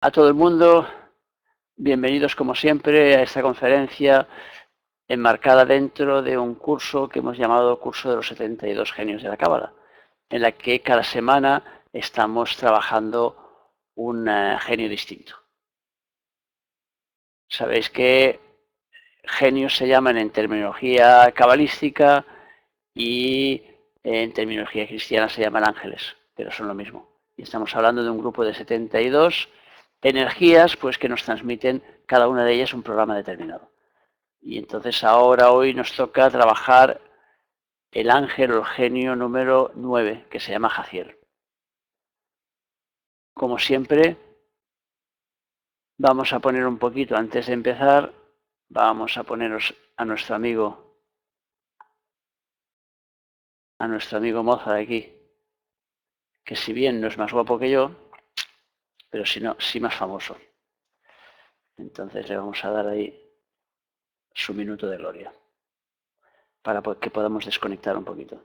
A todo el mundo, bienvenidos como siempre a esta conferencia enmarcada dentro de un curso que hemos llamado Curso de los 72 Genios de la Cábala, en la que cada semana estamos trabajando un genio distinto. Sabéis que genios se llaman en terminología cabalística y en terminología cristiana se llaman ángeles, pero son lo mismo. Y estamos hablando de un grupo de 72 energías pues que nos transmiten cada una de ellas un programa determinado. Y entonces hoy nos toca trabajar el ángel o el genio número 9, que se llama Jaciel. Como siempre, vamos a poner un poquito, antes de empezar, vamos a poneros a nuestro amigo Mozart aquí, que si bien no es más guapo que yo, pero si no, sí más famoso. Entonces le vamos a dar ahí su minuto de gloria, para que podamos desconectar un poquito.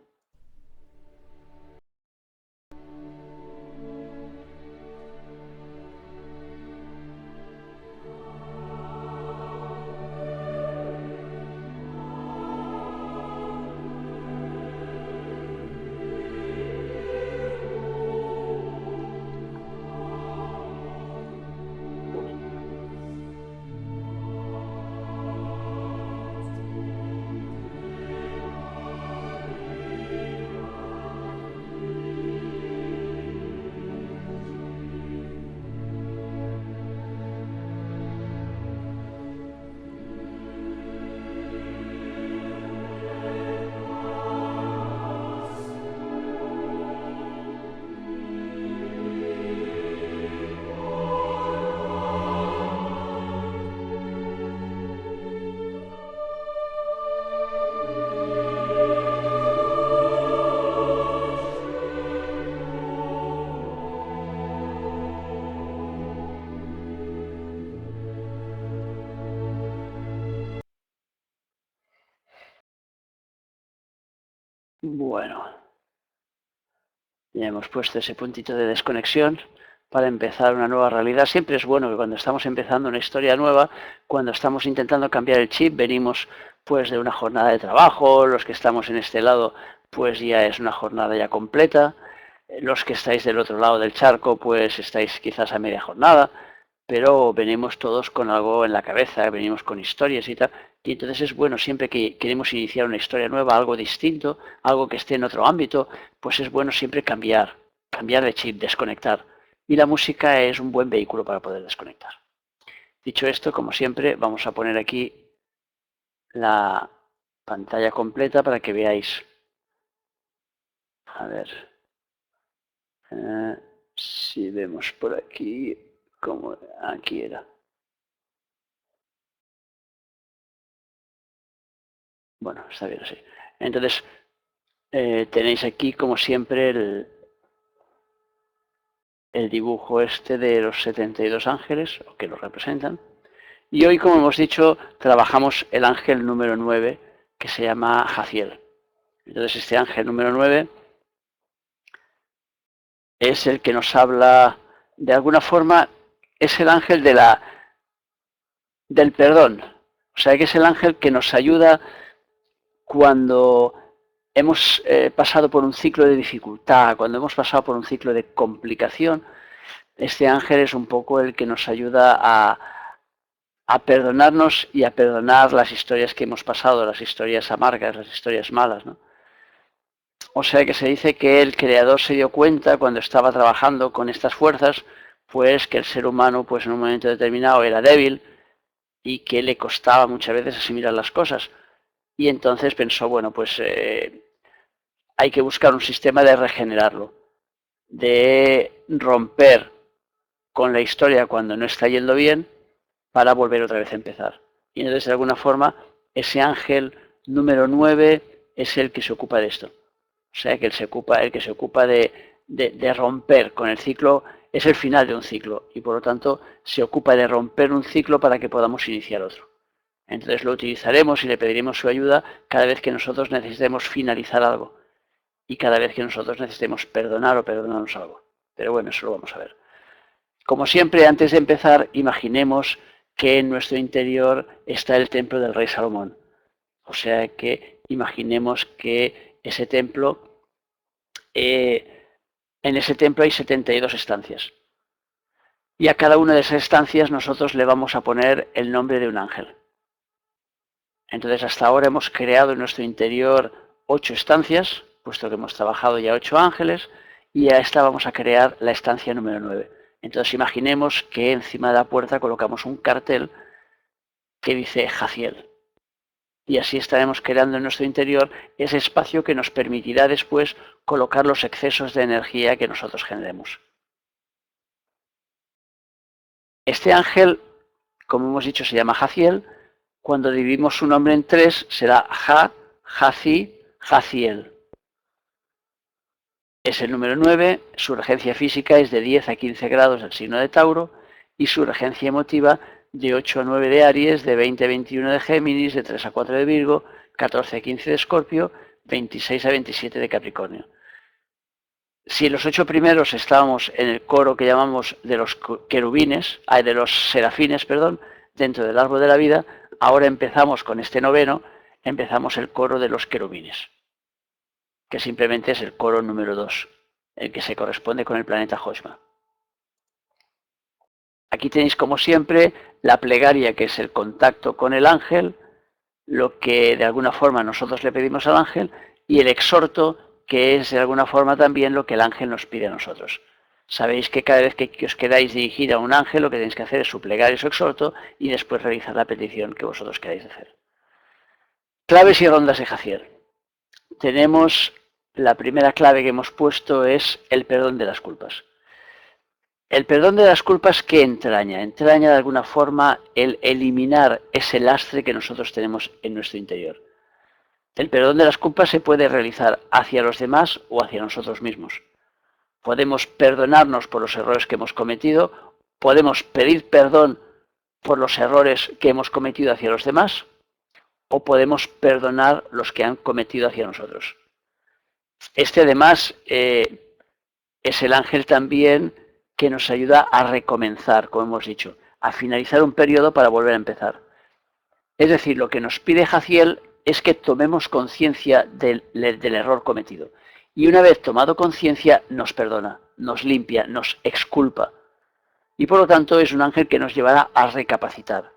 Bueno, ya hemos puesto ese puntito de desconexión para empezar una nueva realidad. Siempre es bueno que cuando estamos empezando una historia nueva, cuando estamos intentando cambiar el chip, venimos pues de una jornada de trabajo, los que estamos en este lado pues ya es una jornada ya completa, los que estáis del otro lado del charco pues estáis quizás a media jornada, pero venimos todos con algo en la cabeza, venimos con historias y tal, y entonces es bueno siempre que queremos iniciar una historia nueva, algo distinto, algo que esté en otro ámbito, pues es bueno siempre cambiar de chip, desconectar. Y la música es un buen vehículo para poder desconectar. Dicho esto, como siempre, vamos a poner aquí la pantalla completa para que veáis. A ver si vemos por aquí, como aquí era. Bueno, está bien así. Entonces, tenéis aquí, como siempre, el dibujo este de los 72 ángeles, que lo representan. Y hoy, como hemos dicho, trabajamos el ángel número 9, que se llama Jaciel. Entonces, este ángel número 9 es el que nos habla, de alguna forma, es el ángel del perdón. O sea, que es el ángel que nos ayuda cuando hemos pasado por un ciclo de dificultad, cuando hemos pasado por un ciclo de complicación. Este ángel es un poco el que nos ayuda a perdonarnos y a perdonar las historias que hemos pasado, las historias amargas, las historias malas, ¿no? O sea que se dice que el creador se dio cuenta cuando estaba trabajando con estas fuerzas, pues que el ser humano pues en un momento determinado era débil y que le costaba muchas veces asimilar las cosas. Y entonces pensó, bueno, pues hay que buscar un sistema de regenerarlo, de romper con la historia cuando no está yendo bien para volver otra vez a empezar. Y entonces, de alguna forma, ese ángel número 9 es el que se ocupa de esto. O sea, que el que se ocupa de romper con el ciclo es el final de un ciclo y por lo tanto se ocupa de romper un ciclo para que podamos iniciar otro. Entonces lo utilizaremos y le pediremos su ayuda cada vez que nosotros necesitemos finalizar algo y cada vez que nosotros necesitemos perdonar o perdonarnos algo. Pero bueno, eso lo vamos a ver. Como siempre, antes de empezar, imaginemos que en nuestro interior está el templo del rey Salomón. O sea que imaginemos que ese templo, en ese templo hay 72 estancias. Y a cada una de esas estancias nosotros le vamos a poner el nombre de un ángel. Entonces hasta ahora hemos creado en nuestro interior 8 estancias, puesto que hemos trabajado ya 8 ángeles, y a esta vamos a crear la estancia número 9. Entonces imaginemos que encima de la puerta colocamos un cartel que dice Jaciel. Y así estaremos creando en nuestro interior ese espacio que nos permitirá después colocar los excesos de energía que nosotros generemos. Este ángel, como hemos dicho, se llama Jaciel. Cuando dividimos su nombre en 3, será Ja, Jaci, Jaciel. Es el número 9, su regencia física es de 10 a 15 grados del signo de Tauro y su regencia emotiva de 8 a 9 de Aries, de 20 a 21 de Géminis, de 3 a 4 de Virgo, 14 a 15 de Escorpio, 26 a 27 de Capricornio. Si en los 8 primeros estábamos en el coro que llamamos de los querubines, de los serafines, perdón, dentro del árbol de la vida, ahora empezamos con este noveno, empezamos el coro de los querubines, que simplemente es el coro número 2, el que se corresponde con el planeta Joshma. Aquí tenéis, como siempre, la plegaria, que es el contacto con el ángel, lo que de alguna forma nosotros le pedimos al ángel, y el exhorto, que es de alguna forma también lo que el ángel nos pide a nosotros. Sabéis que cada vez que os queráis dirigir a un ángel, lo que tenéis que hacer es su plegaria y su exhorto, y después realizar la petición que vosotros queráis hacer. Claves y rondas de Jaciel. Tenemos la primera clave que hemos puesto es el perdón de las culpas. El perdón de las culpas, ¿qué entraña? Entraña de alguna forma el eliminar ese lastre que nosotros tenemos en nuestro interior. El perdón de las culpas se puede realizar hacia los demás o hacia nosotros mismos. Podemos perdonarnos por los errores que hemos cometido, podemos pedir perdón por los errores que hemos cometido hacia los demás, o podemos perdonar los que han cometido hacia nosotros. Este además es el ángel también que nos ayuda a recomenzar, como hemos dicho, a finalizar un periodo para volver a empezar. Es decir, lo que nos pide Jaciel es que tomemos conciencia del error cometido. Y una vez tomado conciencia, nos perdona, nos limpia, nos exculpa. Y por lo tanto es un ángel que nos llevará a recapacitar,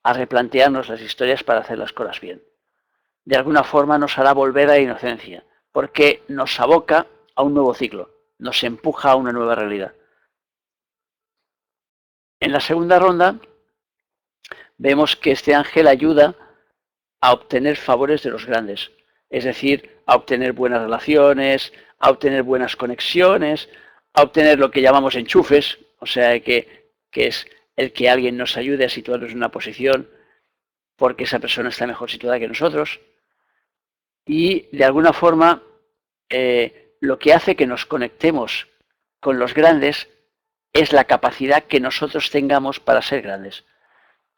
a replantearnos las historias para hacer las cosas bien. De alguna forma nos hará volver a la inocencia, porque nos aboca a un nuevo ciclo, nos empuja a una nueva realidad. En la segunda ronda vemos que este ángel ayuda a obtener favores de los grandes, es decir, a obtener buenas relaciones, a obtener buenas conexiones, a obtener lo que llamamos enchufes, o sea que es el que alguien nos ayude a situarnos en una posición porque esa persona está mejor situada que nosotros. Y de alguna forma lo que hace que nos conectemos con los grandes es la capacidad que nosotros tengamos para ser grandes.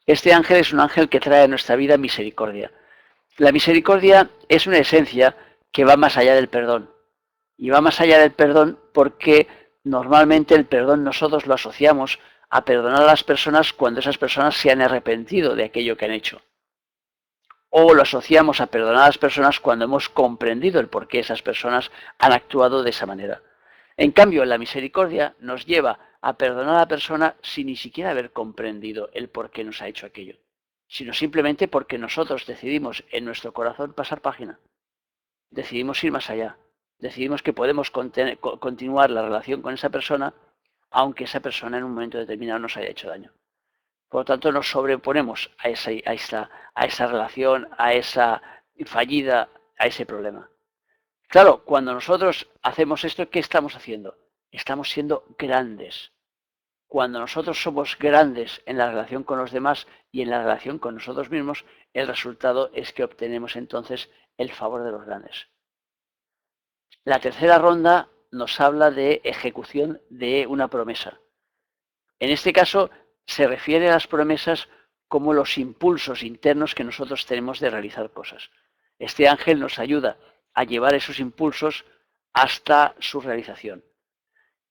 Este ángel es un ángel que trae a nuestra vida misericordia. La misericordia es una esencia que va más allá del perdón. Y va más allá del perdón porque normalmente el perdón nosotros lo asociamos a perdonar a las personas cuando esas personas se han arrepentido de aquello que han hecho. O lo asociamos a perdonar a las personas cuando hemos comprendido el por qué esas personas han actuado de esa manera. En cambio, la misericordia nos lleva a perdonar a la persona sin ni siquiera haber comprendido el por qué nos ha hecho aquello, sino simplemente porque nosotros decidimos en nuestro corazón pasar página. Decidimos ir más allá. Decidimos que podemos continuar la relación con esa persona, aunque esa persona en un momento determinado nos haya hecho daño. Por lo tanto, nos sobreponemos a esa relación, a esa fallida, a ese problema. Claro, cuando nosotros hacemos esto, ¿qué estamos haciendo? Estamos siendo grandes. Cuando nosotros somos grandes en la relación con los demás y en la relación con nosotros mismos, el resultado es que obtenemos entonces el favor de los grandes. La tercera ronda nos habla de ejecución de una promesa. En este caso, se refiere a las promesas como los impulsos internos que nosotros tenemos de realizar cosas. Este ángel nos ayuda a llevar esos impulsos hasta su realización.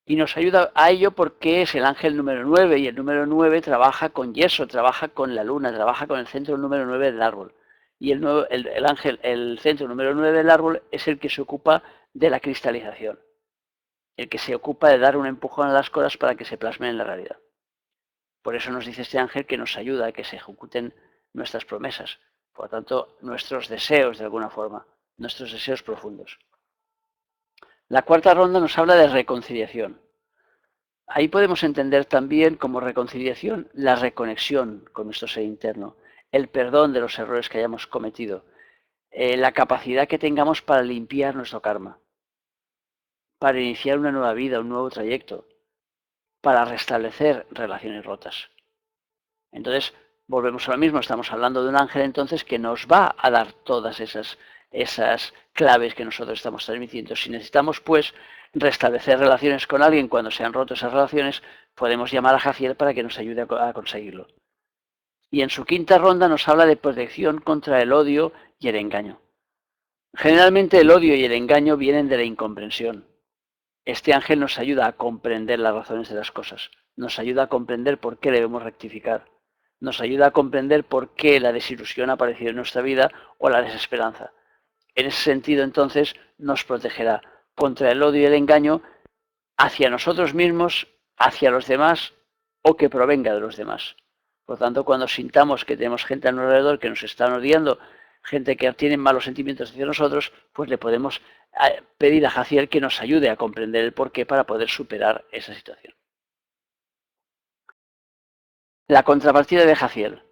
Y nos ayuda a ello porque es el ángel número 9 y el número 9 trabaja con yeso, trabaja con la luna, trabaja con el centro número 9 del árbol. Y el ángel, el centro número 9 del árbol es el que se ocupa de la cristalización, el que se ocupa de dar un empujón a las cosas para que se plasmen en la realidad. Por eso nos dice este ángel que nos ayuda a que se ejecuten nuestras promesas, por lo tanto, nuestros deseos de alguna forma, nuestros deseos profundos. La cuarta ronda nos habla de reconciliación. Ahí podemos entender también como reconciliación la reconexión con nuestro ser interno, el perdón de los errores que hayamos cometido, la capacidad que tengamos para limpiar nuestro karma, para iniciar una nueva vida, un nuevo trayecto, para restablecer relaciones rotas. Entonces, volvemos a lo mismo, estamos hablando de un ángel entonces que nos va a dar todas esas claves que nosotros estamos transmitiendo. Si necesitamos, pues, restablecer relaciones con alguien cuando se han roto esas relaciones, podemos llamar a Jaciel para que nos ayude a conseguirlo. Y en su quinta ronda nos habla de protección contra el odio y el engaño. Generalmente el odio y el engaño vienen de la incomprensión. Este ángel nos ayuda a comprender las razones de las cosas, nos ayuda a comprender por qué debemos rectificar, nos ayuda a comprender por qué la desilusión ha aparecido en nuestra vida o la desesperanza. En ese sentido, entonces, nos protegerá contra el odio y el engaño hacia nosotros mismos, hacia los demás o que provenga de los demás. Por lo tanto, cuando sintamos que tenemos gente a nuestro alrededor que nos están odiando, gente que tiene malos sentimientos hacia nosotros, pues le podemos pedir a Jaciel que nos ayude a comprender el porqué para poder superar esa situación. La contrapartida de Jaciel.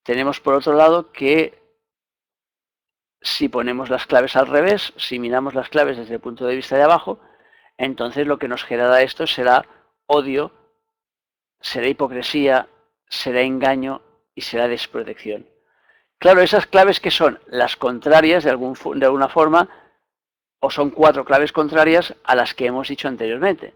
Tenemos por otro lado que si ponemos las claves al revés, si miramos las claves desde el punto de vista de abajo, entonces lo que nos genera esto será odio, será hipocresía, será engaño y será desprotección. Claro, esas claves que son las contrarias de alguna forma, o son 4 claves contrarias a las que hemos dicho anteriormente.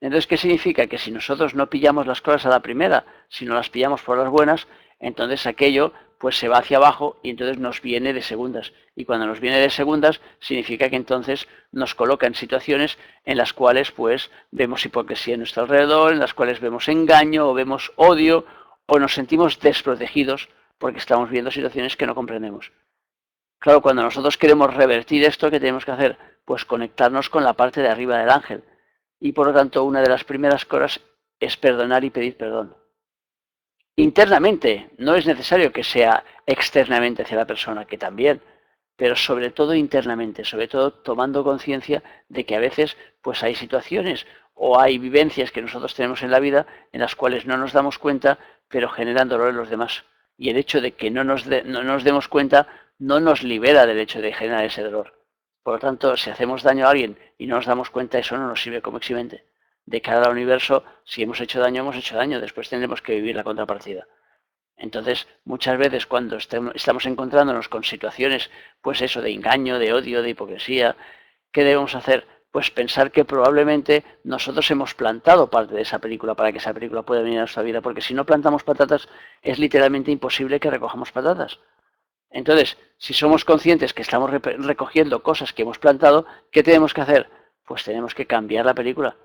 Entonces, ¿qué significa? Que si nosotros no pillamos las cosas a la primera, si no las pillamos por las buenas, entonces aquello pues se va hacia abajo y entonces nos viene de segundas. Y cuando nos viene de segundas, significa que entonces nos coloca en situaciones en las cuales pues vemos hipocresía en nuestro alrededor, en las cuales vemos engaño o vemos odio o nos sentimos desprotegidos porque estamos viendo situaciones que no comprendemos. Claro, cuando nosotros queremos revertir esto, ¿qué tenemos que hacer? Pues conectarnos con la parte de arriba del ángel. Y por lo tanto, una de las primeras cosas es perdonar y pedir perdón. Internamente, no es necesario que sea externamente hacia la persona, que también, pero sobre todo internamente, sobre todo tomando conciencia de que a veces pues hay situaciones o hay vivencias que nosotros tenemos en la vida en las cuales no nos damos cuenta, pero generan dolor en los demás. Y el hecho de que no nos demos cuenta no nos libera del hecho de generar ese dolor. Por lo tanto, si hacemos daño a alguien y no nos damos cuenta, eso no nos sirve como eximente. De cara al universo, si hemos hecho daño, después tendremos que vivir la contrapartida. Entonces, muchas veces cuando estamos encontrándonos con situaciones, pues eso, de engaño, de odio, de hipocresía, ¿qué debemos hacer? Pues pensar que probablemente nosotros hemos plantado parte de esa película para que esa película pueda venir a nuestra vida, porque si no plantamos patatas, es literalmente imposible que recojamos patatas. Entonces, si somos conscientes que estamos recogiendo cosas que hemos plantado, ¿qué tenemos que hacer? Pues tenemos que cambiar la película.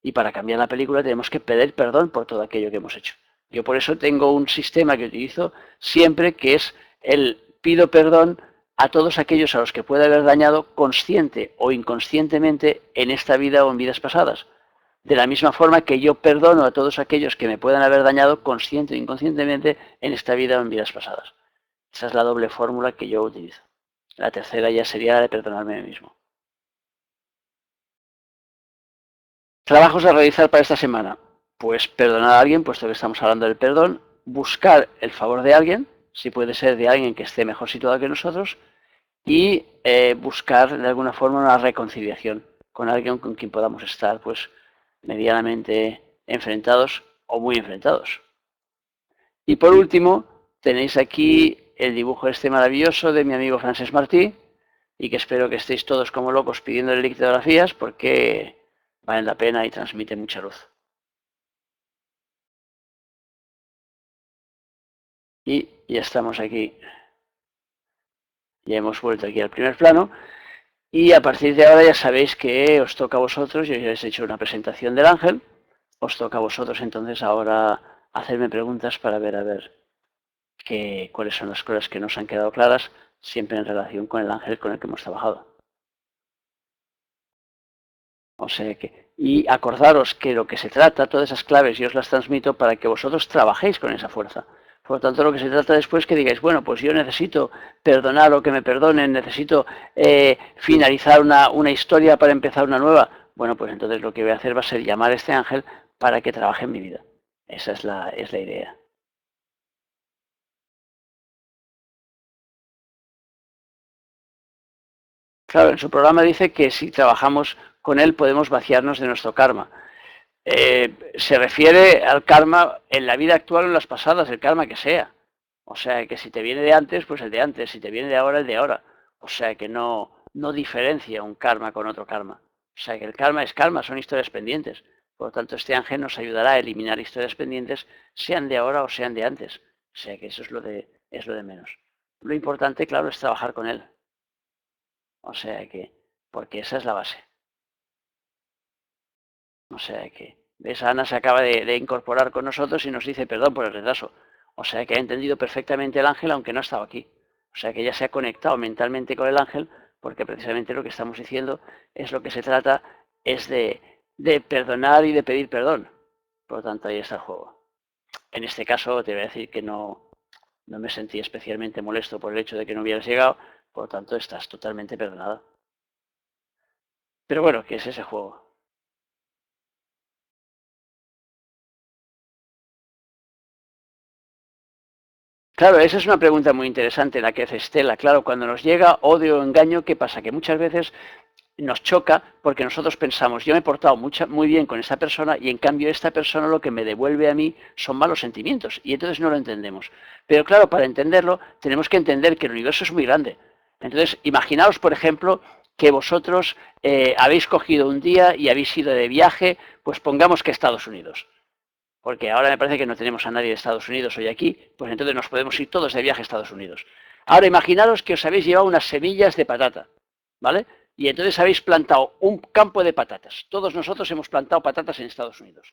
Y para cambiar la película tenemos que pedir perdón por todo aquello que hemos hecho. Yo por eso tengo un sistema que utilizo siempre, que es el pido perdón a todos aquellos a los que pueda haber dañado consciente o inconscientemente en esta vida o en vidas pasadas. De la misma forma que yo perdono a todos aquellos que me puedan haber dañado consciente o inconscientemente en esta vida o en vidas pasadas. Esa es la doble fórmula que yo utilizo. La tercera ya sería la de perdonarme a mí mismo. Trabajos a realizar para esta semana. Pues perdonar a alguien, puesto que estamos hablando del perdón. Buscar el favor de alguien, si puede ser de alguien que esté mejor situado que nosotros. Y buscar de alguna forma una reconciliación con alguien con quien podamos estar pues medianamente enfrentados o muy enfrentados. Y por último, tenéis aquí el dibujo este maravilloso de mi amigo Francesc Martí, y que espero que estéis todos como locos pidiéndole litografías porque valen la pena y transmiten mucha luz. Y ya estamos aquí, ya hemos vuelto aquí al primer plano. Y a partir de ahora ya sabéis que os toca a vosotros, yo ya os he hecho una presentación del ángel, os toca a vosotros entonces ahora hacerme preguntas para ver a ver cuáles son las cosas que nos han quedado claras, siempre en relación con el ángel con el que hemos trabajado. O sea que, y acordaros que lo que se trata, todas esas claves yo os las transmito para que vosotros trabajéis con esa fuerza. Por lo tanto, lo que se trata después es que digáis, bueno, pues yo necesito perdonar o que me perdonen, necesito finalizar una historia para empezar una nueva. Bueno, pues entonces lo que voy a hacer va a ser llamar a este ángel para que trabaje en mi vida. Esa es la idea. Claro, en su programa dice que si trabajamos con él podemos vaciarnos de nuestro karma. Se refiere al karma en la vida actual o en las pasadas, el karma que sea. O sea, que si te viene de antes, pues el de antes. Si te viene de ahora, el de ahora. O sea, que no diferencia un karma con otro karma. O sea, que el karma es karma, son historias pendientes. Por lo tanto, este ángel nos ayudará a eliminar historias pendientes, sean de ahora o sean de antes. O sea, que eso es lo de menos. Lo importante, claro, es trabajar con él. O sea que, porque esa es la base. O sea que, ves, Ana se acaba de incorporar con nosotros y nos dice perdón por el retraso. O sea que ha entendido perfectamente el ángel aunque no ha estado aquí. O sea que ya se ha conectado mentalmente con el ángel porque precisamente lo que estamos diciendo es lo que se trata, es de perdonar y de pedir perdón. Por lo tanto, ahí está el juego. En este caso te voy a decir que no me sentí especialmente molesto por el hecho de que no hubieras llegado, por lo tanto estás totalmente perdonada. Pero bueno, ¿qué es ese juego? Claro, esa es una pregunta muy interesante la que hace Estela. Claro, cuando nos llega odio o engaño, ¿qué pasa? Que muchas veces nos choca porque nosotros pensamos, yo me he portado muy bien con esta persona y en cambio esta persona lo que me devuelve a mí son malos sentimientos y entonces no lo entendemos. Pero claro, para entenderlo tenemos que entender que el universo es muy grande. Entonces, imaginaos, por ejemplo, que vosotros habéis cogido un día y habéis ido de viaje, pues pongamos que a Estados Unidos, porque ahora me parece que no tenemos a nadie de Estados Unidos hoy aquí, pues entonces nos podemos ir todos de viaje a Estados Unidos. Ahora imaginaros que os habéis llevado unas semillas de patata, ¿vale? Y entonces habéis plantado un campo de patatas. Todos nosotros hemos plantado patatas en Estados Unidos.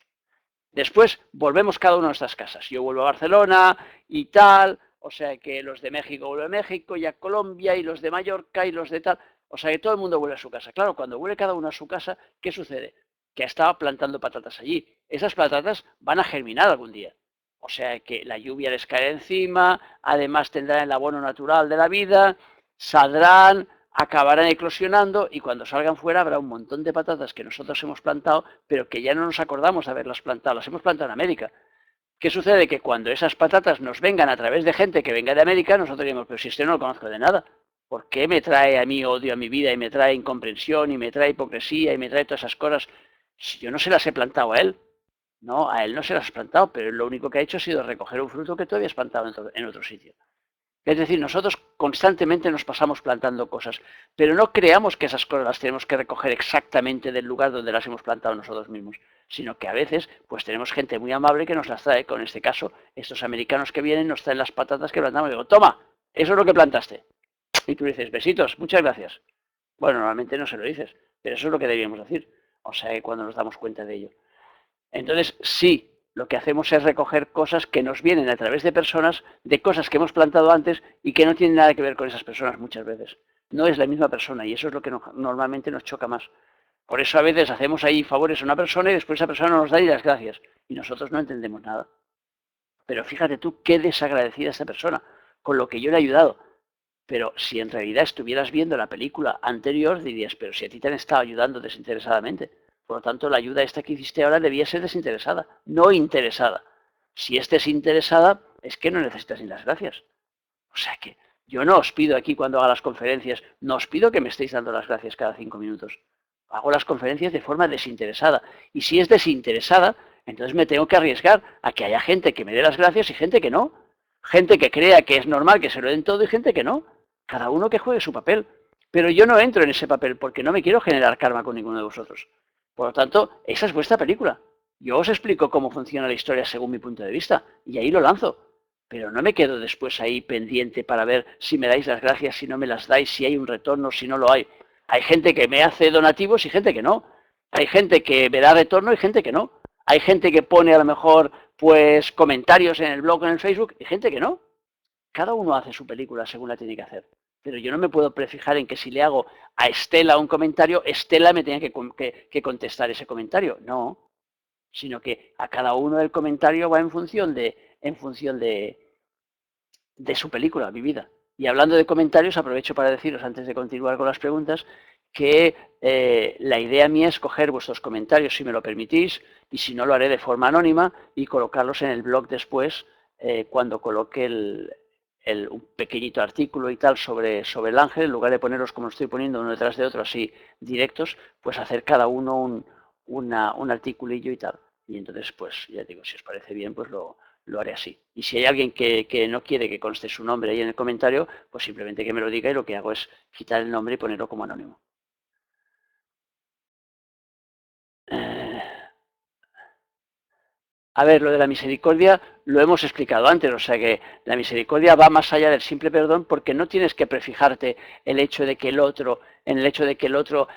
Después volvemos cada uno a nuestras casas. Yo vuelvo a Barcelona y tal, o sea que los de México vuelven a México y a Colombia y los de Mallorca y los de tal. O sea que todo el mundo vuelve a su casa. Claro, cuando vuelve cada uno a su casa, ¿qué sucede? Que ha estado plantando patatas allí. Esas patatas van a germinar algún día. O sea que la lluvia les cae encima, además tendrán el abono natural de la vida, saldrán, acabarán eclosionando y cuando salgan fuera habrá un montón de patatas que nosotros hemos plantado, pero que ya no nos acordamos de haberlas plantado, las hemos plantado en América. ¿Qué sucede? Que cuando esas patatas nos vengan a través de gente que venga de América, nosotros diremos, pero si este no lo conozco de nada, ¿por qué me trae a mí odio a mi vida y me trae incomprensión y me trae hipocresía y me trae todas esas cosas? Si yo no se las he plantado a él, no, a él no se las has plantado, pero lo único que ha hecho ha sido recoger un fruto que tú habías plantado en otro sitio. Es decir, nosotros constantemente nos pasamos plantando cosas, pero no creamos que esas cosas las tenemos que recoger exactamente del lugar donde las hemos plantado nosotros mismos, sino que a veces pues tenemos gente muy amable que nos las trae. Con este caso, estos americanos que vienen nos traen las patatas que plantamos y digo, toma, eso es lo que plantaste. Y tú dices, besitos, muchas gracias. Bueno, normalmente no se lo dices, pero eso es lo que debíamos decir. O sea, que cuando nos damos cuenta de ello. Entonces, sí, lo que hacemos es recoger cosas que nos vienen a través de personas, de cosas que hemos plantado antes y que no tienen nada que ver con esas personas muchas veces. No es la misma persona y eso es lo que normalmente nos choca más. Por eso a veces hacemos ahí favores a una persona y después esa persona nos da y las gracias. Y nosotros no entendemos nada. Pero fíjate tú qué desagradecida esta persona, con lo que yo le he ayudado. Pero si en realidad estuvieras viendo la película anterior, dirías, pero si a ti te han estado ayudando desinteresadamente. Por lo tanto, la ayuda esta que hiciste ahora debía ser desinteresada, no interesada. Si es desinteresada, es que no necesitas ni las gracias. O sea que yo no os pido aquí cuando haga las conferencias, no os pido que me estéis dando las gracias cada 5 minutos. Hago las conferencias de forma desinteresada. Y si es desinteresada, entonces me tengo que arriesgar a que haya gente que me dé las gracias y gente que no. Gente que crea que es normal que se lo den todo y gente que no. Cada uno que juegue su papel. Pero yo no entro en ese papel porque no me quiero generar karma con ninguno de vosotros. Por lo tanto, esa es vuestra película. Yo os explico cómo funciona la historia según mi punto de vista y ahí lo lanzo. Pero no me quedo después ahí pendiente para ver si me dais las gracias, si no me las dais, si hay un retorno, si no lo hay. Hay gente que me hace donativos y gente que no. Hay gente que me da retorno y gente que no. Hay gente que pone a lo mejor pues comentarios en el blog o en el Facebook y gente que no. Cada uno hace su película según la tiene que hacer. Pero yo no me puedo prefijar en que si le hago a Estela un comentario, Estela me tenga que contestar ese comentario. No, sino que a cada uno el comentario va en función de su película vivida. Y hablando de comentarios, aprovecho para deciros, antes de continuar con las preguntas, que la idea mía es coger vuestros comentarios, si me lo permitís, y si no, lo haré de forma anónima y colocarlos en el blog después, cuando coloque un pequeñito artículo y tal sobre el ángel, en lugar de ponerlos como lo estoy poniendo uno detrás de otro, así directos, pues hacer cada uno un articulillo y tal. Y entonces, pues ya digo, si os parece bien, pues lo haré así. Y si hay alguien que no quiere que conste su nombre ahí en el comentario, pues simplemente que me lo diga y lo que hago es quitar el nombre y ponerlo como anónimo. A ver, lo de la misericordia lo hemos explicado antes, o sea que la misericordia va más allá del simple perdón porque no tienes que prefijarte el hecho de que el otro, en el hecho de que el otro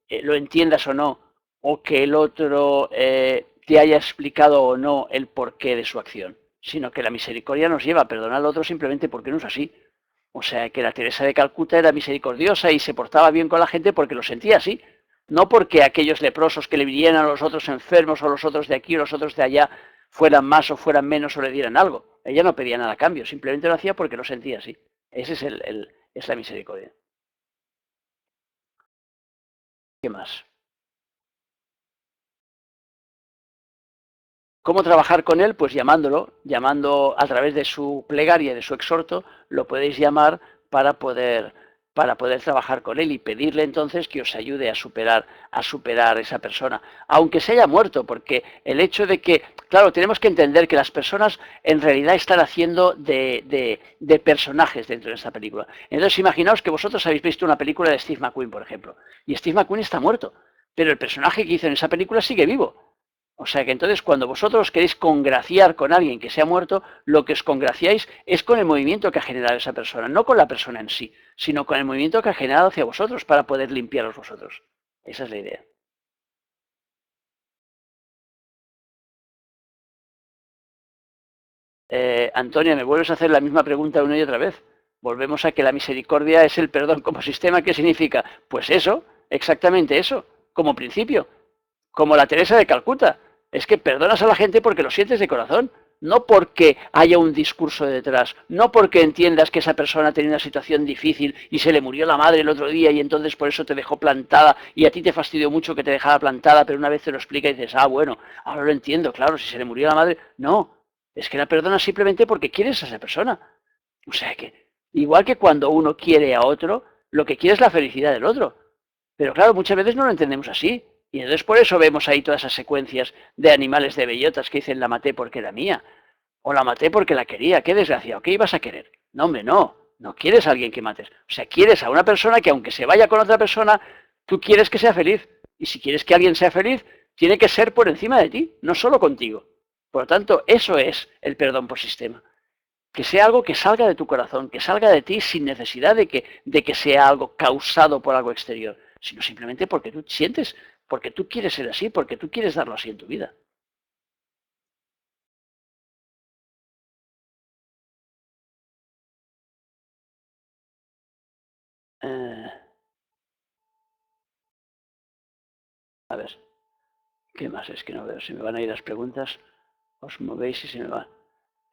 lo entiendas o no, o que el otro te haya explicado o no el porqué de su acción, sino que la misericordia nos lleva a perdonar al otro simplemente porque no es así. O sea que la Teresa de Calcuta era misericordiosa y se portaba bien con la gente porque lo sentía así. No porque aquellos leprosos que le vinieran a los otros enfermos o los otros de aquí o los otros de allá fueran más o fueran menos o le dieran algo. Ella no pedía nada a cambio, simplemente lo hacía porque lo sentía así. Ese es la misericordia. ¿Qué más? ¿Cómo trabajar con él? Pues llamando a través de su plegaria, de su exhorto, lo podéis llamar para poder, para poder trabajar con él y pedirle entonces que os ayude a superar esa persona, aunque se haya muerto, porque el hecho de que, claro, tenemos que entender que las personas en realidad están haciendo de personajes dentro de esta película. Entonces imaginaos que vosotros habéis visto una película de Steve McQueen, por ejemplo, y Steve McQueen está muerto, pero el personaje que hizo en esa película sigue vivo. O sea que entonces cuando vosotros queréis congraciar con alguien que se ha muerto, lo que os congraciáis es con el movimiento que ha generado esa persona, no con la persona en sí, sino con el movimiento que ha generado hacia vosotros para poder limpiaros vosotros. Esa es la idea. Antonia, ¿me vuelves a hacer la misma pregunta una y otra vez? Volvemos a que la misericordia es el perdón como sistema. ¿Qué significa? Pues eso, exactamente eso, como principio. Como la Teresa de Calcuta. Es que perdonas a la gente porque lo sientes de corazón, no porque haya un discurso detrás, no porque entiendas que esa persona tenía una situación difícil y se le murió la madre el otro día y entonces por eso te dejó plantada y a ti te fastidió mucho que te dejara plantada, pero una vez te lo explica y dices, ah, bueno, ahora lo entiendo, claro, si se le murió la madre. No, es que la perdonas simplemente porque quieres a esa persona. O sea que, igual que cuando uno quiere a otro, lo que quiere es la felicidad del otro. Pero claro, muchas veces no lo entendemos así. Y entonces por eso vemos ahí todas esas secuencias de animales de bellotas que dicen la maté porque era mía. O la maté porque la quería. Qué desgraciado. ¿Qué ibas a querer? No, hombre, no. No quieres a alguien que mates. O sea, quieres a una persona que aunque se vaya con otra persona, tú quieres que sea feliz. Y si quieres que alguien sea feliz, tiene que ser por encima de ti, no solo contigo. Por lo tanto, eso es el perdón por sistema. Que sea algo que salga de tu corazón, que salga de ti sin necesidad de que sea algo causado por algo exterior, sino simplemente porque tú sientes, porque tú quieres ser así, porque tú quieres darlo así en tu vida. Eh, a ver, ¿qué más? Es que no veo, si me van a ir las preguntas, os movéis y se me va.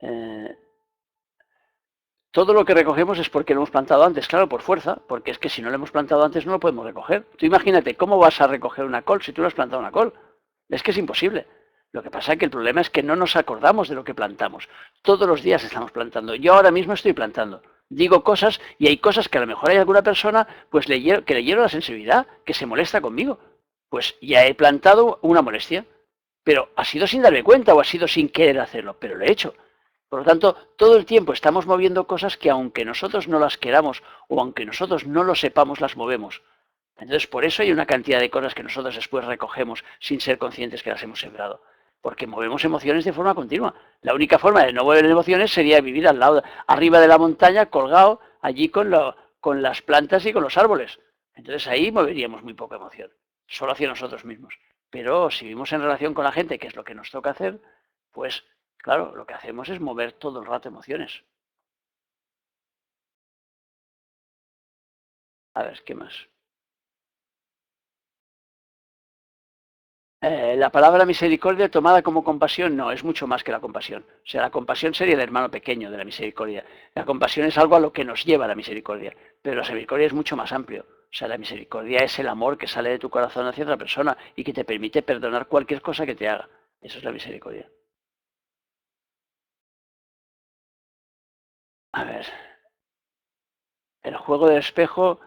Eh, Todo lo que recogemos es porque lo hemos plantado antes, claro, por fuerza, porque es que si no lo hemos plantado antes no lo podemos recoger. Tú imagínate, ¿cómo vas a recoger una col si tú no has plantado una col? Es que es imposible. Lo que pasa es que el problema es que no nos acordamos de lo que plantamos. Todos los días estamos plantando. Yo ahora mismo estoy plantando. Digo cosas y hay cosas que a lo mejor hay alguna persona pues que le hiero la sensibilidad, que se molesta conmigo. Pues ya he plantado una molestia. Pero ha sido sin darme cuenta o ha sido sin querer hacerlo, pero lo he hecho. Por lo tanto, todo el tiempo estamos moviendo cosas que aunque nosotros no las queramos o aunque nosotros no lo sepamos, las movemos. Entonces, por eso hay una cantidad de cosas que nosotros después recogemos sin ser conscientes que las hemos sembrado. Porque movemos emociones de forma continua. La única forma de no mover emociones sería vivir arriba de la montaña, colgado allí con las plantas y con los árboles. Entonces ahí moveríamos muy poca emoción, solo hacia nosotros mismos. Pero si vivimos en relación con la gente, que es lo que nos toca hacer, pues claro, lo que hacemos es mover todo el rato emociones. A ver, ¿qué más? La palabra misericordia tomada como compasión no, es mucho más que la compasión. O sea, la compasión sería el hermano pequeño de la misericordia. La compasión es algo a lo que nos lleva a la misericordia, pero la misericordia es mucho más amplio. O sea, la misericordia es el amor que sale de tu corazón hacia otra persona y que te permite perdonar cualquier cosa que te haga. Eso es la misericordia. A ver, el juego del espejo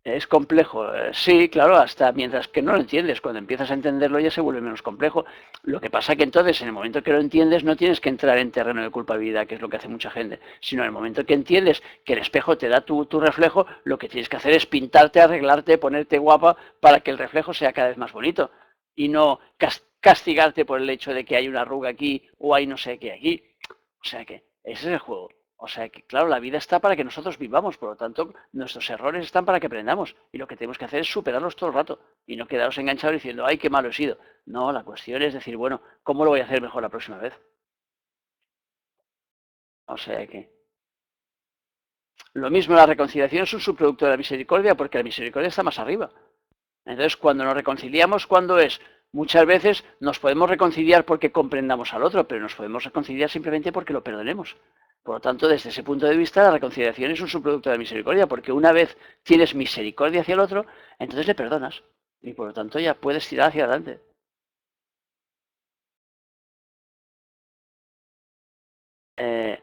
es complejo. Sí, claro, hasta mientras que no lo entiendes. Cuando empiezas a entenderlo ya se vuelve menos complejo. Lo que pasa que entonces, en el momento que lo entiendes, no tienes que entrar en terreno de culpabilidad, que es lo que hace mucha gente, sino en el momento que entiendes que el espejo te da tu reflejo, lo que tienes que hacer es pintarte, arreglarte, ponerte guapa para que el reflejo sea cada vez más bonito y no castigarte por el hecho de que hay una arruga aquí o hay no sé qué aquí. O sea que ese es el juego. O sea que, claro, la vida está para que nosotros vivamos, por lo tanto, nuestros errores están para que aprendamos. Y lo que tenemos que hacer es superarlos todo el rato y no quedaros enganchados diciendo, ay, qué malo he sido. No, la cuestión es decir, bueno, ¿cómo lo voy a hacer mejor la próxima vez? O sea que, lo mismo, la reconciliación es un subproducto de la misericordia porque la misericordia está más arriba. Entonces, cuando nos reconciliamos, ¿cuándo es? Muchas veces nos podemos reconciliar porque comprendamos al otro, pero nos podemos reconciliar simplemente porque lo perdonemos. Por lo tanto, desde ese punto de vista, la reconciliación es un subproducto de la misericordia, porque una vez tienes misericordia hacia el otro, entonces le perdonas. Y por lo tanto ya puedes tirar hacia adelante. Eh,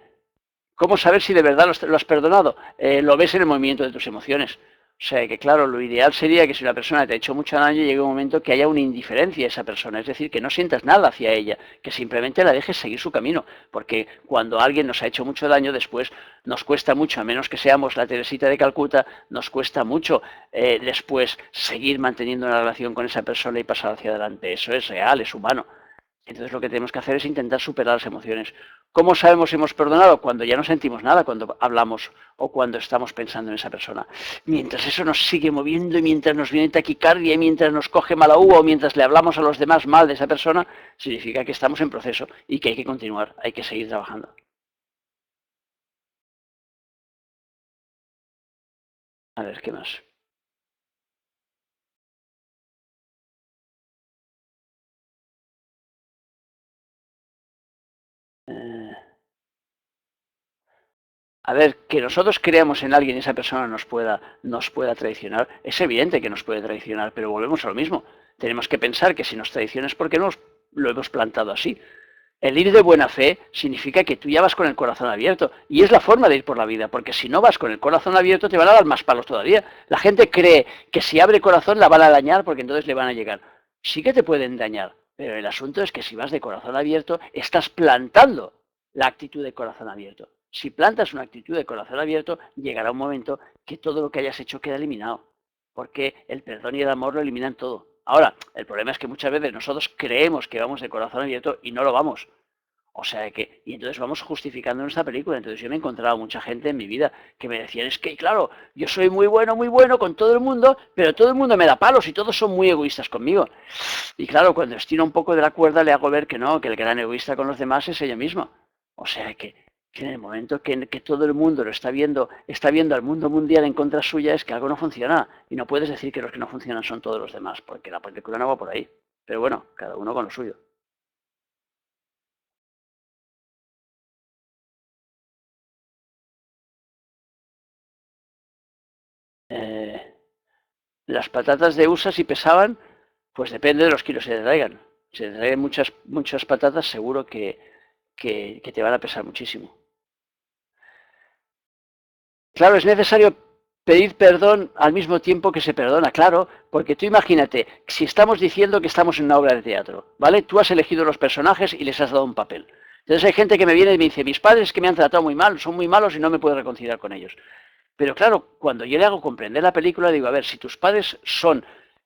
¿Cómo saber si de verdad lo has perdonado? Lo ves en el movimiento de tus emociones. O sea que, claro, lo ideal sería que si una persona te ha hecho mucho daño, llegue un momento que haya una indiferencia a esa persona. Es decir, que no sientas nada hacia ella, que simplemente la dejes seguir su camino. Porque cuando alguien nos ha hecho mucho daño, después nos cuesta mucho, a menos que seamos la Teresita de Calcuta, nos cuesta mucho después seguir manteniendo una relación con esa persona y pasar hacia adelante. Eso es real, es humano. Entonces lo que tenemos que hacer es intentar superar las emociones. ¿Cómo sabemos si hemos perdonado? Cuando ya no sentimos nada, cuando hablamos o cuando estamos pensando en esa persona. Mientras eso nos sigue moviendo y mientras nos viene taquicardia y mientras nos coge mala uva o mientras le hablamos a los demás mal de esa persona, significa que estamos en proceso y que hay que continuar, hay que seguir trabajando. A ver, ¿qué más? Eh, A ver, que nosotros creamos en alguien y esa persona nos pueda traicionar, es evidente que nos puede traicionar, pero volvemos a lo mismo. Tenemos que pensar que si nos traiciona es porque lo hemos plantado así. El ir de buena fe significa que tú ya vas con el corazón abierto y es la forma de ir por la vida, porque si no vas con el corazón abierto te van a dar más palos todavía. La gente cree que si abre corazón la van a dañar porque entonces le van a llegar. Sí que te pueden dañar, pero el asunto es que si vas de corazón abierto estás plantando la actitud de corazón abierto. Si plantas una actitud de corazón abierto, llegará un momento que todo lo que hayas hecho queda eliminado, porque el perdón y el amor lo eliminan todo. Ahora, el problema es que muchas veces nosotros creemos que vamos de corazón abierto y no lo vamos. O sea que, y entonces vamos justificando nuestra película. Entonces yo me he encontrado mucha gente en mi vida que me decían, es que claro, yo soy muy bueno con todo el mundo, pero todo el mundo me da palos y todos son muy egoístas conmigo. Y claro, cuando estiro un poco de la cuerda le hago ver que no, que el gran egoísta con los demás es ella misma. O sea que en el momento que todo el mundo lo está viendo al mundo mundial en contra suya, es que algo no funciona. Y no puedes decir que los que no funcionan son todos los demás, porque la película no va por ahí. Pero bueno, cada uno con lo suyo. Eh, las patatas de USA si pesaban, pues depende de los kilos que te traigan. Si te traigan muchas patatas, seguro que te van a pesar muchísimo. Claro, es necesario pedir perdón al mismo tiempo que se perdona, claro, porque tú imagínate, si estamos diciendo que estamos en una obra de teatro, ¿vale? Tú has elegido los personajes y les has dado un papel. Entonces hay gente que me viene y me dice, mis padres que me han tratado muy mal, son muy malos y no me puedo reconciliar con ellos. Pero claro, cuando yo le hago comprender la película, digo, a ver, si tus padres son,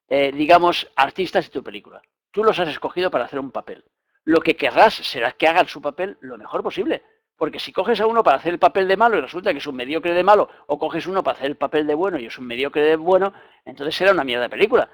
digamos, artistas de tu película, tú los has escogido para hacer un papel. Lo que querrás será que hagan su papel lo mejor posible, Porque si coges a uno para hacer el papel de malo y resulta que es un mediocre de malo, o coges uno para hacer el papel de bueno y es un mediocre de bueno, entonces será una mierda de película.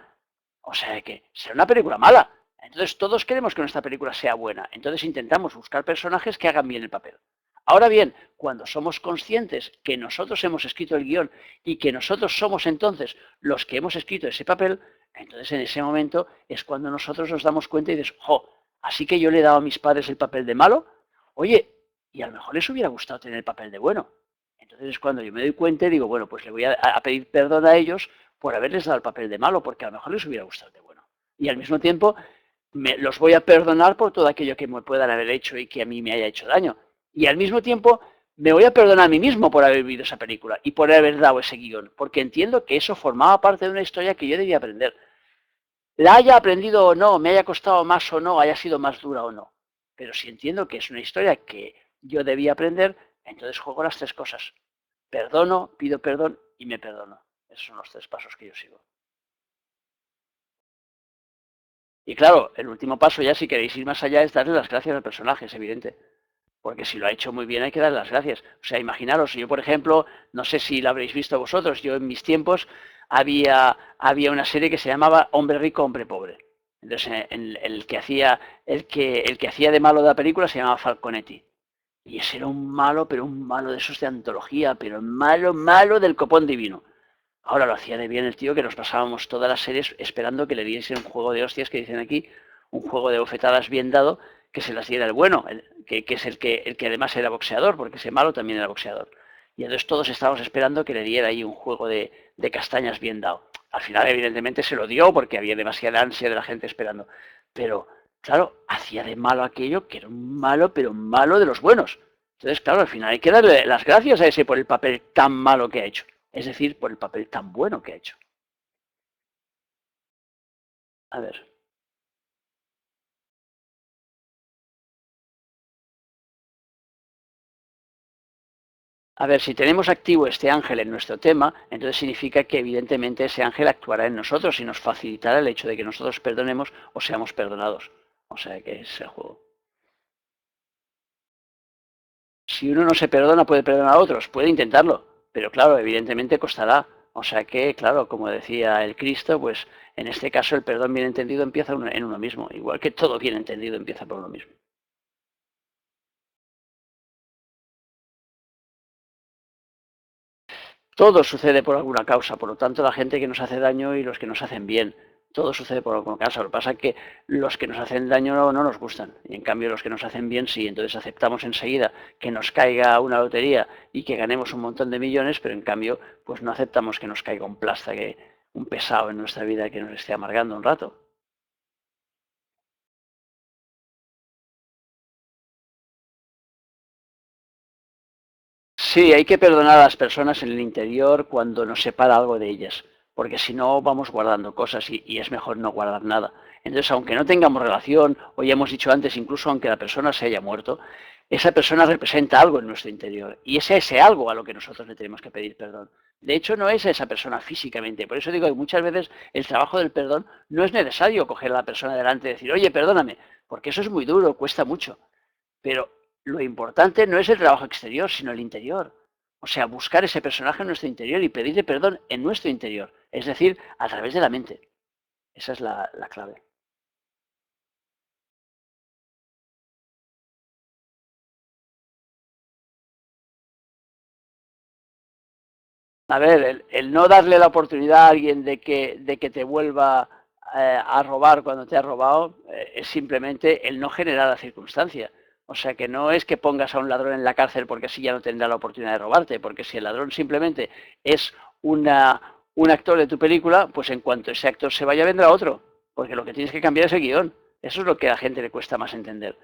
O sea que será una película mala. Entonces todos queremos que nuestra película sea buena. Entonces intentamos buscar personajes que hagan bien el papel. Ahora bien, cuando somos conscientes que nosotros hemos escrito el guión y que nosotros somos entonces los que hemos escrito ese papel, entonces en ese momento es cuando nosotros nos damos cuenta y dices, jo, así que yo le he dado a mis padres el papel de malo, oye, y a lo mejor les hubiera gustado tener el papel de bueno. Entonces es cuando yo me doy cuenta y digo, bueno, pues le voy a pedir perdón a ellos por haberles dado el papel de malo, porque a lo mejor les hubiera gustado el de bueno. Y al mismo tiempo los voy a perdonar por todo aquello que me puedan haber hecho y que a mí me haya hecho daño. Y al mismo tiempo me voy a perdonar a mí mismo por haber vivido esa película y por haber dado ese guión, porque entiendo que eso formaba parte de una historia que yo debía aprender. La haya aprendido o no, me haya costado más o no, haya sido más dura o no. Pero si entiendo que es una historia que yo debía aprender, entonces juego las tres cosas. Perdono, pido perdón y me perdono. Esos son los tres pasos que yo sigo. Y claro, el último paso ya, si queréis ir más allá, es darle las gracias al personaje, es evidente. Porque si lo ha hecho muy bien hay que darle las gracias. O sea, imaginaros, yo por ejemplo, no sé si lo habréis visto vosotros, yo en mis tiempos había una serie que se llamaba Hombre Rico, Hombre Pobre. Entonces, el que hacía de malo de la película se llamaba Falconetti. Y ese era un malo, pero un malo de esos de antología, pero malo, malo del copón divino. Ahora lo hacía de bien el tío que nos pasábamos todas las series esperando que le diesen un juego de hostias que dicen aquí, un juego de bofetadas bien dado, que se las diera el bueno, que es el que además era boxeador, porque ese malo también era boxeador. Y entonces todos estábamos esperando que le diera ahí un juego de castañas bien dado. Al final, evidentemente, se lo dio porque había demasiada ansia de la gente esperando. Pero, claro, hacía de malo aquello que era un malo, pero un malo de los buenos. Entonces, claro, al final hay que darle las gracias a ese por el papel tan malo que ha hecho. Es decir, por el papel tan bueno que ha hecho. A ver. A ver, si tenemos activo este ángel en nuestro tema, entonces significa que evidentemente ese ángel actuará en nosotros y nos facilitará el hecho de que nosotros perdonemos o seamos perdonados. O sea que es el juego. Si uno no se perdona, puede perdonar a otros, puede intentarlo, pero claro, evidentemente costará. O sea que, claro, como decía el Cristo, pues en este caso el perdón bien entendido empieza en uno mismo, igual que todo bien entendido empieza por uno mismo. Todo sucede por alguna causa, por lo tanto la gente que nos hace daño y los que nos hacen bien, todo sucede por alguna causa. Lo que pasa es que los que nos hacen daño no nos gustan y en cambio los que nos hacen bien sí. Entonces aceptamos enseguida que nos caiga una lotería y que ganemos un montón de millones, pero en cambio pues no aceptamos que nos caiga un plasta, un pesado en nuestra vida que nos esté amargando un rato. Sí, hay que perdonar a las personas en el interior cuando nos separa algo de ellas, porque si no vamos guardando cosas y es mejor no guardar nada. Entonces, aunque no tengamos relación, o ya hemos dicho antes, incluso aunque la persona se haya muerto, esa persona representa algo en nuestro interior y es ese algo a lo que nosotros le tenemos que pedir perdón. De hecho, no es a esa persona físicamente. Por eso digo que muchas veces el trabajo del perdón no es necesario coger a la persona delante y decir, oye, perdóname, porque eso es muy duro, cuesta mucho. Pero lo importante no es el trabajo exterior, sino el interior. O sea, buscar ese personaje en nuestro interior y pedirle perdón en nuestro interior. Es decir, a través de la mente. Esa es la clave. A ver, el no darle la oportunidad a alguien de que te vuelva a robar cuando te ha robado es simplemente el no generar la circunstancia. O sea que no es que pongas a un ladrón en la cárcel porque así ya no tendrá la oportunidad de robarte, porque si el ladrón simplemente es un actor de tu película, pues en cuanto ese actor se vaya vendrá otro, porque lo que tienes que cambiar es el guión. Eso es lo que a la gente le cuesta más entender.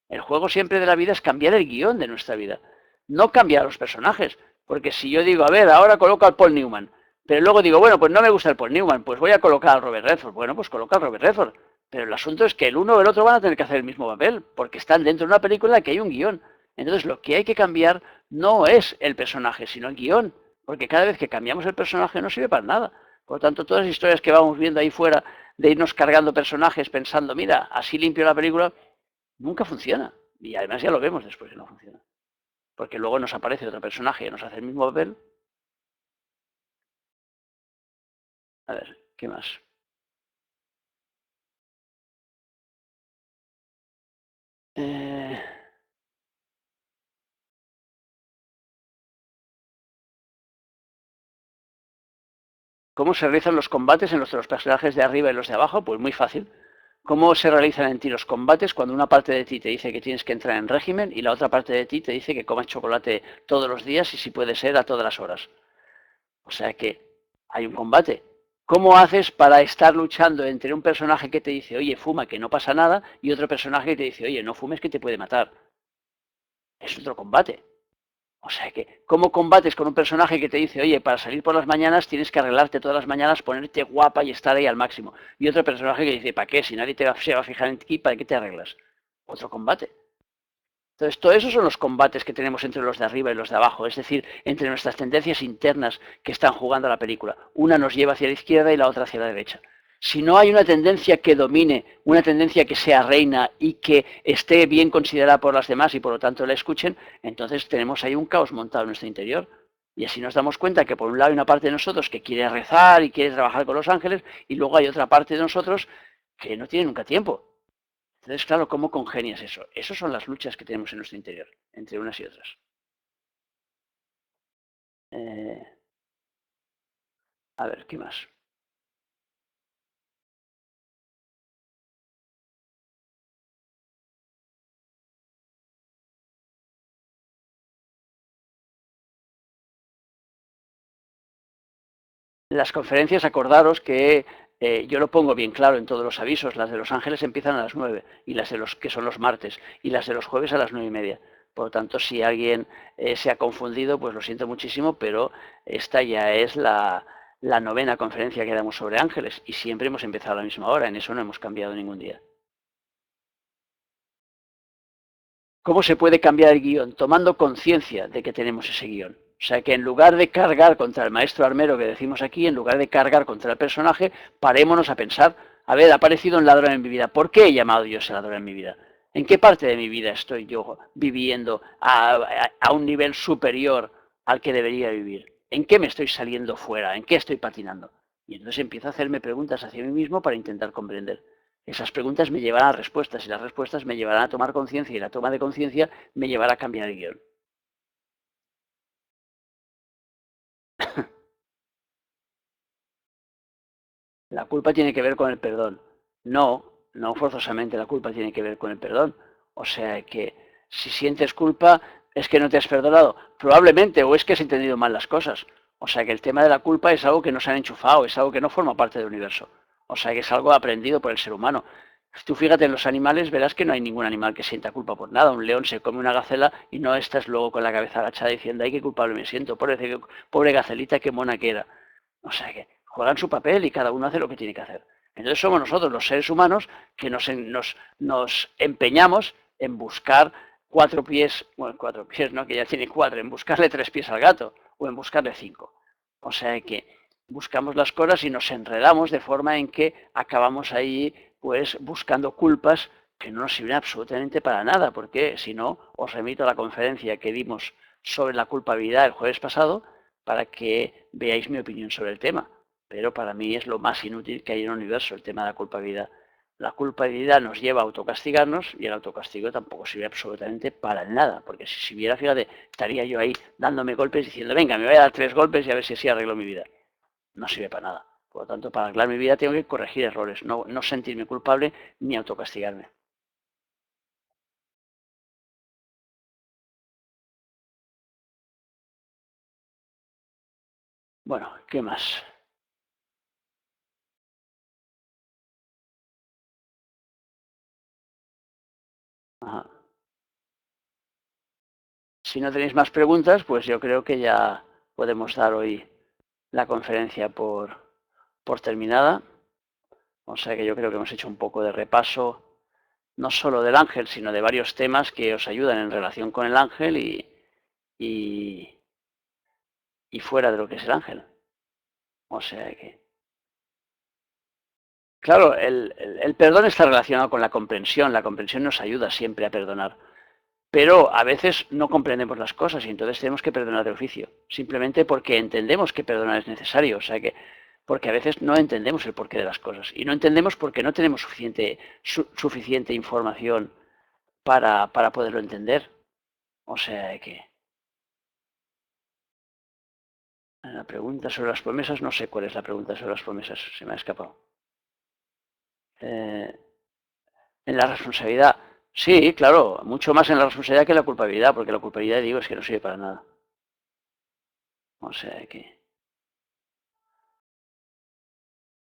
El juego siempre de la vida es cambiar el guión de nuestra vida, no cambiar los personajes. Porque si yo digo, a ver, ahora coloco al Paul Newman, pero luego digo, bueno, pues no me gusta el Paul Newman, pues voy a colocar al Robert Redford. Bueno, pues coloca al Robert Redford. Pero el asunto es que el uno o el otro van a tener que hacer el mismo papel, porque están dentro de una película en la que hay un guión. Entonces lo que hay que cambiar no es el personaje, sino el guión. Porque cada vez que cambiamos el personaje no sirve para nada. Por lo tanto, todas las historias que vamos viendo ahí fuera de irnos cargando personajes pensando, mira, así limpio la película, nunca funciona. Y además ya lo vemos después que no funciona. porque luego nos aparece otro personaje que nos hace el mismo papel. A ver, ¿qué más? Eh, ¿Cómo se realizan los combates en los personajes de arriba y los de abajo? Pues muy fácil. ¿Cómo se realizan en ti los combates cuando una parte de ti te dice que tienes que entrar en régimen y la otra parte de ti te dice que comas chocolate todos los días y si puede ser a todas las horas? O sea que hay un combate. ¿Cómo haces para estar luchando entre un personaje que te dice, oye, fuma, que no pasa nada, y otro personaje que te dice, oye, no fumes, que te puede matar? Es otro combate. O sea que, ¿cómo combates con un personaje que te dice, oye, para salir por las mañanas tienes que arreglarte todas las mañanas, ponerte guapa y estar ahí al máximo? Y otro personaje que dice, ¿para qué? Si nadie se va a fijar en ti, ¿para qué te arreglas? Otro combate. Entonces, todo eso son los combates que tenemos entre los de arriba y los de abajo, es decir, entre nuestras tendencias internas que están jugando a la película. Una nos lleva hacia la izquierda y la otra hacia la derecha. Si no hay una tendencia que domine, una tendencia que sea reina y que esté bien considerada por las demás y por lo tanto la escuchen, entonces tenemos ahí un caos montado en nuestro interior. Y así nos damos cuenta que por un lado hay una parte de nosotros que quiere rezar y quiere trabajar con los ángeles y luego hay otra parte de nosotros que no tiene nunca tiempo. Entonces, claro, ¿cómo congenias eso? Esas son las luchas que tenemos en nuestro interior, entre unas y otras. Eh, a ver, ¿qué más? Las conferencias, acordaros que yo lo pongo bien claro en todos los avisos. Las de Los Ángeles empiezan a las 9 y las de los que son los martes y las de los jueves a las 9:30. Por lo tanto, si alguien se ha confundido, pues lo siento muchísimo, pero esta ya es la novena conferencia que damos sobre ángeles y siempre hemos empezado a la misma hora. En eso no hemos cambiado ningún día. ¿Cómo se puede cambiar el guión? Tomando conciencia de que tenemos ese guión. O sea, que en lugar de cargar contra el maestro armero que decimos aquí, en lugar de cargar contra el personaje, parémonos a pensar, a ver, ha aparecido un ladrón en mi vida. ¿Por qué he llamado yo a ese ladrón en mi vida? ¿En qué parte de mi vida estoy yo viviendo a un nivel superior al que debería vivir? ¿En qué me estoy saliendo fuera? ¿En qué estoy patinando? Y entonces empiezo a hacerme preguntas hacia mí mismo para intentar comprender. Esas preguntas me llevarán a respuestas y las respuestas me llevarán a tomar conciencia y la toma de conciencia me llevará a cambiar el guión. La culpa tiene que ver con el perdón. No, no forzosamente la culpa tiene que ver con el perdón. O sea que si sientes culpa es que no te has perdonado. Probablemente, o es que has entendido mal las cosas. O sea que el tema de la culpa es algo que nos han enchufado, es algo que no forma parte del universo. O sea que es algo aprendido por el ser humano. Si tú fíjate en los animales, verás que no hay ningún animal que sienta culpa por nada. Un león se come una gacela y no estás luego con la cabeza agachada diciendo, ay, qué culpable me siento, pobre gacelita, qué mona que era. O sea que juegan su papel y cada uno hace lo que tiene que hacer. Entonces somos nosotros, los seres humanos, que nos empeñamos en buscar cuatro pies, bueno, cuatro pies, ¿no? Que ya tiene cuatro, en buscarle tres pies al gato o en buscarle cinco. O sea que buscamos las cosas y nos enredamos de forma en que acabamos ahí pues buscando culpas que no nos sirven absolutamente para nada, porque si no, os remito a la conferencia que dimos sobre la culpabilidad el jueves pasado para que veáis mi opinión sobre el tema. Pero para mí es lo más inútil que hay en el universo, el tema de la culpabilidad. La culpabilidad nos lleva a autocastigarnos y el autocastigo tampoco sirve absolutamente para nada, porque si sirviera, fíjate, estaría yo ahí dándome golpes diciendo, venga, me voy a dar 3 golpes y a ver si así arreglo mi vida. No sirve para nada. Por lo tanto, para arreglar mi vida tengo que corregir errores, no sentirme culpable ni autocastigarme. Bueno, ¿qué más? Ajá. Si no tenéis más preguntas, pues yo creo que ya podemos dar hoy la conferencia por terminada. O sea que yo creo que hemos hecho un poco de repaso, no solo del ángel, sino de varios temas que os ayudan en relación con el ángel y, y fuera de lo que es el ángel. O sea que, claro, el perdón está relacionado con la comprensión. La comprensión nos ayuda siempre a perdonar. pero a veces no comprendemos las cosas y entonces tenemos que perdonar de oficio, simplemente porque entendemos que perdonar es necesario, o sea que porque a veces no entendemos el porqué de las cosas y no entendemos porque no tenemos suficiente información para poderlo entender. O sea que la pregunta sobre las promesas, no sé cuál es la pregunta sobre las promesas, se me ha escapado. Eh, en la responsabilidad, sí, claro, mucho más en la responsabilidad que en la culpabilidad, porque la culpabilidad, digo, es que no sirve para nada. O sea que...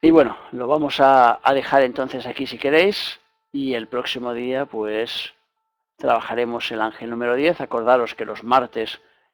Y bueno, lo vamos a dejar entonces aquí si queréis y el próximo día pues trabajaremos el ángel número 10. Acordaros que los martes